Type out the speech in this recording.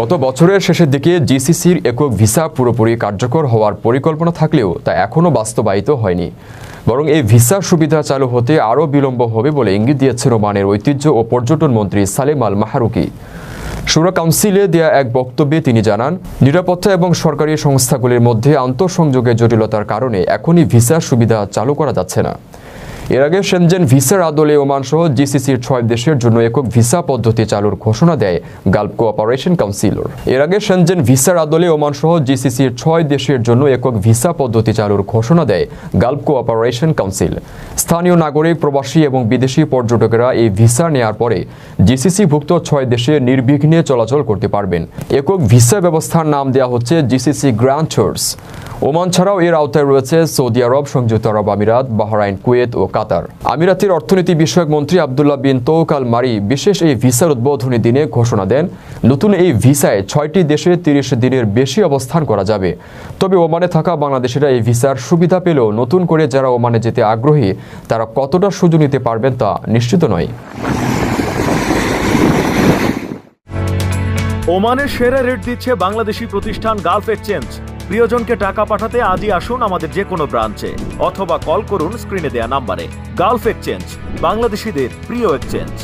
গত বছরের শেষের দিকে জিসিসির একক ভিসা পুরোপুরি কার্যকর হওয়ার পরিকল্পনা থাকলেও তা এখনও বাস্তবায়িত হয়নি। বরং এই ভিসার সুবিধা চালু হতে আরও বিলম্ব হবে বলে ইঙ্গিত দিয়েছেন ওমানের ঐতিহ্য ও পর্যটন মন্ত্রী সালেম আল মাহরুকি। শুরা কাউন্সিলে দেয়া এক বক্তব্যে তিনি জানান, নিরাপত্তা এবং সরকারি সংস্থাগুলির মধ্যে আন্তঃসংযোগের জটিলতার কারণে এখনই ভিসার সুবিধা চালু করা যাচ্ছে না। এর আগে শেনজেন ভিসার আদলে ওমান সহ জিসিসির 6 দেশের জন্য একক ভিসা পদ্ধতি চালুর ঘোষণা দেয় গালফ কোঅপারেশন কাউন্সিল। এর আগে শেনজেন ভিসার আদলে ওমান সহ জিসিসির 6 দেশের জন্য একক ভিসা পদ্ধতি চালুর ঘোষণা দেয় গালফ কোঅপারেশন কাউন্সিল। স্থানীয় নাগরিক, প্রবাসী এবং বিদেশি পর্যটকেরা এই ভিসা নেয়ার পরে জিসিসিভুক্ত 6 দেশে নির্বিঘ্নে চলাচল করতে পারবেন। একক ভিসা ব্যবস্থার নাম দেওয়া হচ্ছে জিসিসি গ্র্যান্ড ট্যুরস। ওমান ছাড়াও এর আওতায় রয়েছে সৌদি আরব, সংযুক্ত আরব আমিরাত, বাহরাইন, কুয়েত ও কাতার। আমিরাতের অর্থনীতি বিষয়ক মন্ত্রী আবদুল্লাহ বিন তৌক আল মারি বিশেষ এই ভিসার উদ্বোধনী দিনে ঘোষণা দেন, নতুন এই ভিসায় 6টি দেশে 30 দিনের বেশি অবস্থান করা যাবে। তবে ওমানে থাকা বাংলাদেশিরা এই ভিসার সুবিধা পেলেও নতুন করে যারা ওমানে যেতে আগ্রহী তারা কতটা সুযোগ নিতে পারবেন তা নিশ্চিত নয়। ওমানের সেরা রেট দিচ্ছে বাংলাদেশি প্রতিষ্ঠান গালফ এক্সচেঞ্জ। প্রিয়জনকে টাকা পাঠাতে আজই আসুন আমাদের যে কোনো ব্রাঞ্চে অথবা কল করুন স্ক্রিনে দেয়া নাম্বারে। গালফ এক্সচেঞ্জ, বাংলাদেশিদের প্রিয় এক্সচেঞ্জ।